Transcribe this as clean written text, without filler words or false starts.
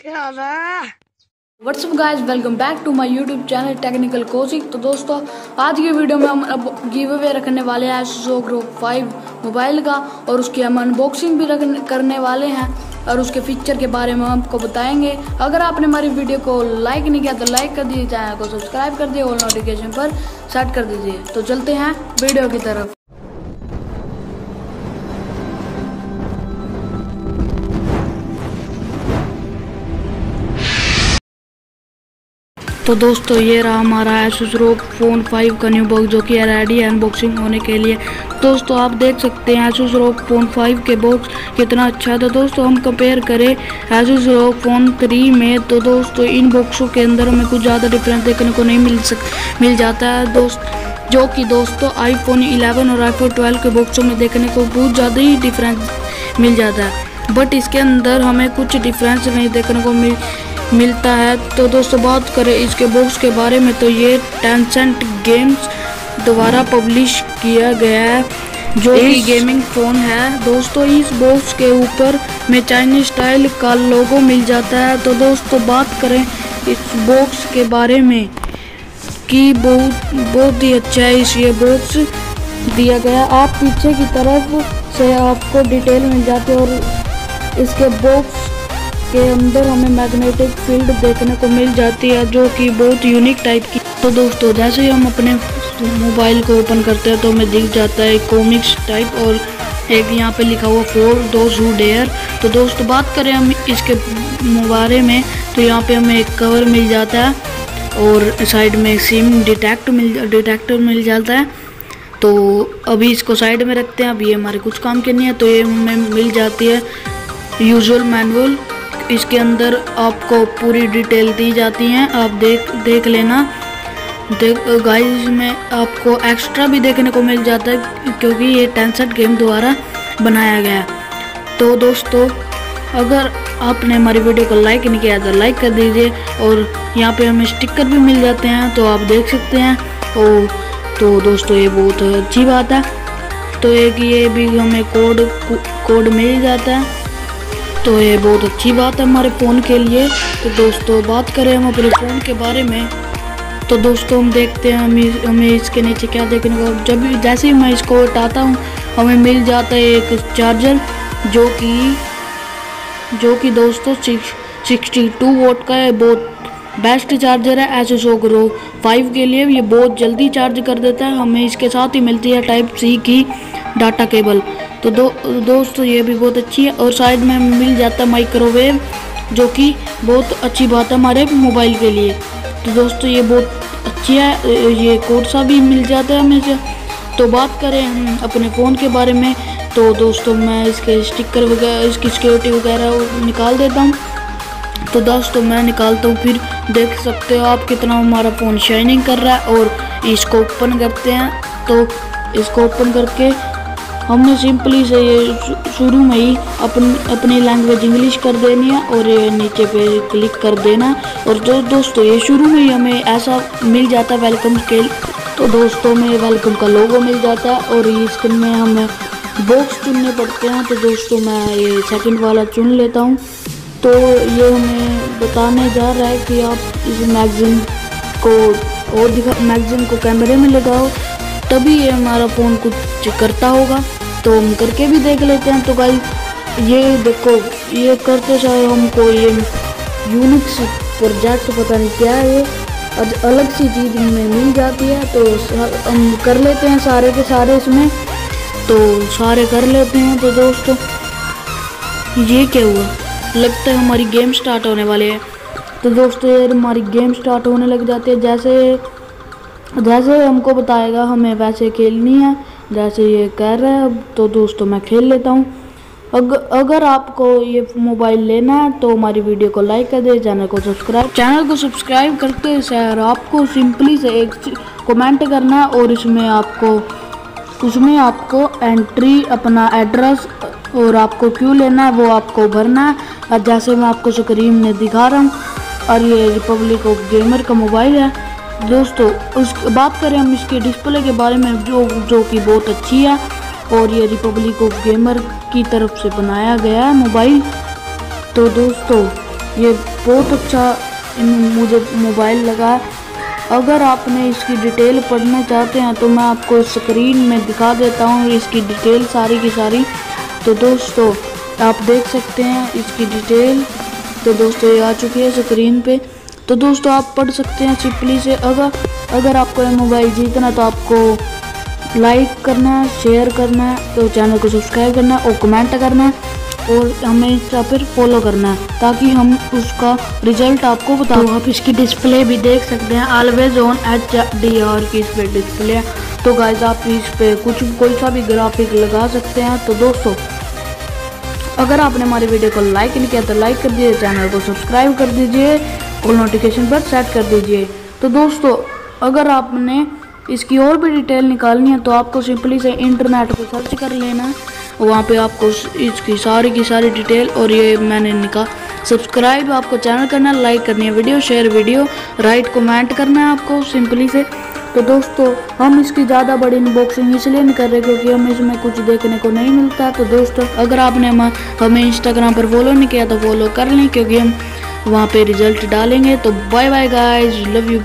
WhatsApp guys, welcome back to my YouTube channel technical coaching. तो दोस्तों, आज की वीडियो में हम गिव अवे रखने वाले हैं Asus ROG 5 मोबाइल का, और उसकी हम अनबॉक्सिंग भी करने वाले हैं और उसके फीचर के बारे में आपको बताएंगे। अगर आपने हमारी वीडियो को लाइक नहीं किया तो लाइक कर दीजिए, चैनल को सब्सक्राइब कर दिए, ऑल नोटिफिकेशन पर सेट कर दीजिए। तो चलते हैं वीडियो की तरफ। तो दोस्तों, ये रहा हमारा Asus ROG Phone 5 का न्यू बॉक्स, जो कि रेडी है अनबॉक्सिंग होने के लिए। दोस्तों, आप देख सकते हैं Asus ROG Phone 5 के बॉक्स कितना अच्छा है। तो दोस्तों, हम कंपेयर करें Asus ROG Phone 3 में, तो दोस्तों इन बॉक्सों के अंदर हमें कुछ ज़्यादा डिफरेंस देखने को नहीं मिल जाता है जो कि दोस्तों iPhone 11 और iPhone 12 के बॉक्सों में देखने को बहुत ज़्यादा ही डिफरेंस मिल जाता है, बट इसके अंदर हमें कुछ डिफरेंस नहीं देखने को मिलता है। तो दोस्तों, बात करें इसके बॉक्स के बारे में, तो ये Tencent गेम्स द्वारा पब्लिश किया गया है, जो कि गेमिंग फ़ोन है। दोस्तों, इस बॉक्स के ऊपर में चाइनीज स्टाइल का लोगो मिल जाता है। तो दोस्तों, बात करें इस बॉक्स के बारे में कि बहुत ही अच्छा है ये बॉक्स दिया गया। आप पीछे की तरफ से आपको डिटेल मिल जाती है, और इसके बॉक्स के अंदर हमें मैग्नेटिक फील्ड देखने को मिल जाती है, जो कि बहुत यूनिक टाइप की। तो दोस्तों, जैसे ही हम अपने मोबाइल को ओपन करते हैं तो हमें दिख जाता है कॉमिक्स टाइप, और एक यहाँ पे लिखा हुआ फॉर दोज हू डेयर। तो दोस्तों, बात करें हम इसके बारे में, तो यहाँ पे हमें एक कवर मिल जाता है और साइड में सिम डिटेक्टर मिल जाता है। तो अभी इसको साइड में रखते हैं, अभी ये हमारे कुछ काम के नहीं है। तो ये हमें मिल जाती है यूजुअल मैनुअल। इसके अंदर आपको पूरी डिटेल दी जाती हैं, आप देख लेना। गाइस, में आपको एक्स्ट्रा भी देखने को मिल जाता है, क्योंकि ये Tencent गेम द्वारा बनाया गया। तो दोस्तों, अगर आपने हमारी वीडियो को लाइक नहीं किया तो लाइक कर दीजिए, और यहाँ पे हमें स्टिकर भी मिल जाते हैं, तो आप देख सकते हैं। तो दोस्तों, ये बहुत अच्छी बात है। तो एक ये भी हमें कोड मिल जाता है, तो ये बहुत अच्छी बात है हमारे फ़ोन के लिए। तो दोस्तों, बात करें हम अपने फ़ोन के बारे में, तो दोस्तों हम देखते हैं हमें इसके नीचे क्या देखने को। जैसे ही मैं इसको हटाता हूँ, हमें मिल जाता है एक चार्जर, जो कि दोस्तों 62 वोट का है। बहुत बेस्ट चार्जर है Asus ROG 5 के लिए। ये बहुत जल्दी चार्ज कर देता है। हमें इसके साथ ही मिलती है Type-C की डाटा केबल। तो दोस्तों, ये भी बहुत अच्छी है, और साइड में मिल जाता है माइक्रोवेव, जो कि बहुत अच्छी बात है हमारे मोबाइल के लिए। तो दोस्तों, ये बहुत अच्छी है। ये कोड सा भी मिल जाता है हमें। तो बात करें हम अपने फ़ोन के बारे में, तो दोस्तों मैं इसके स्टिकर वगैरह, इसकी सिक्योरिटी वगैरह निकाल देता हूँ। तो दोस्तों, मैं निकालता हूँ, फिर देख सकते हो आप कितना हमारा फ़ोन शाइनिंग कर रहा है। और इसको ओपन करते हैं, तो इसको ओपन करके हमने सिंपली से ये शुरू में ही अपनी लैंग्वेज इंग्लिश कर देनी है, और ये नीचे पे क्लिक कर देना। और दोस्तों, ये शुरू में ही हमें ऐसा मिल जाता है वेलकम के। तो दोस्तों, में वेलकम का लोगो मिल जाता है, और इसमें हमें बॉक्स चुनने पड़ते हैं। तो दोस्तों, मैं ये सेकंड वाला चुन लेता हूँ। तो ये हमें बताने जा रहा है कि आप इस मैगज़ीन को कैमरे में लगाओ, तभी ये हमारा फ़ोन कुछ करता होगा। तो हम करके भी देख लेते हैं। तो गाइस, ये देखो, ये करते समय हमको ये यूनिक्स प्रोजेक्ट पता नहीं क्या है, ये अलग सी चीज़ हमें मिल जाती है। तो हम कर लेते हैं सारे के सारे इसमें, तो सारे कर लेते हैं। तो दोस्तों, ये क्या हुआ, लगता है हमारी गेम स्टार्ट होने वाली है। तो दोस्तों, ये हमारी गेम स्टार्ट होने लग जाती है। जैसे हमको बताएगा हमें वैसे खेलनी है, जैसे ये कह रहा है। अब तो दोस्तों, मैं खेल लेता हूँ। अगर आपको ये मोबाइल लेना है तो हमारी वीडियो को लाइक कर दे, चैनल को सब्सक्राइब करते हैं सर। आपको सिंपली से एक कमेंट करना है, और उसमें आपको एंट्री, अपना एड्रेस और आपको क्यों लेना है वो आपको भरना है। और जैसे मैं आपको स्क्रीन में दिखा रहा हूँ, और ये रिपब्लिक ऑफ गेमर का मोबाइल है। दोस्तों, बात करें हम इसके डिस्प्ले के बारे में, जो कि बहुत अच्छी है, और ये रिपब्लिक ऑफ गेमर की तरफ से बनाया गया है मोबाइल। तो दोस्तों, ये बहुत अच्छा मुझे मोबाइल लगा। अगर आपने इसकी डिटेल पढ़ना चाहते हैं तो मैं आपको स्क्रीन में दिखा देता हूँ इसकी डिटेल सारी की सारी। तो दोस्तों आप देख सकते हैं इसकी डिटेल। तो दोस्तों ये आ चुकी है स्क्रीन पे। तो दोस्तों आप पढ़ सकते हैं सिंपली से। अगर आपको ये मोबाइल जीतना है तो आपको लाइक करना है, शेयर करना है, तो चैनल को सब्सक्राइब करना है और कमेंट करना है और हमें इंस्टा पर फॉलो करना है ताकि हम उसका रिजल्ट आपको बताओ। तो आप इसकी डिस्प्ले भी देख सकते हैं, ऑलवेज ऑन HDR की इस पर डिस्प्ले है। तो गाइस आप इस पे कोई सा भी ग्राफिक लगा सकते हैं। तो दोस्तों अगर आपने हमारी वीडियो को लाइक नहीं किया तो लाइक कर दीजिए, चैनल को सब्सक्राइब कर दीजिए और नोटिफिकेशन पर सेट कर दीजिए। तो दोस्तों अगर आपने इसकी और भी डिटेल निकालनी है तो आपको सिंपली से इंटरनेट पर सर्च कर लेना है, वहाँ पे आपको इसकी सारी की सारी डिटेल और ये मैंने सब्सक्राइब आपको चैनल करना है, लाइक करनी है video, share video, right comment करना है आपको सिंपली से। तो दोस्तों हम इसकी ज़्यादा बड़ी अनबॉक्सिंग इसलिए नहीं कर रहे क्योंकि हमें इसमें कुछ देखने को नहीं मिलता। तो दोस्तों अगर आपने हमें इंस्टाग्राम पर फॉलो नहीं किया तो फॉलो कर लें क्योंकि हम वहाँ पे रिजल्ट डालेंगे। तो bye bye guys, love you.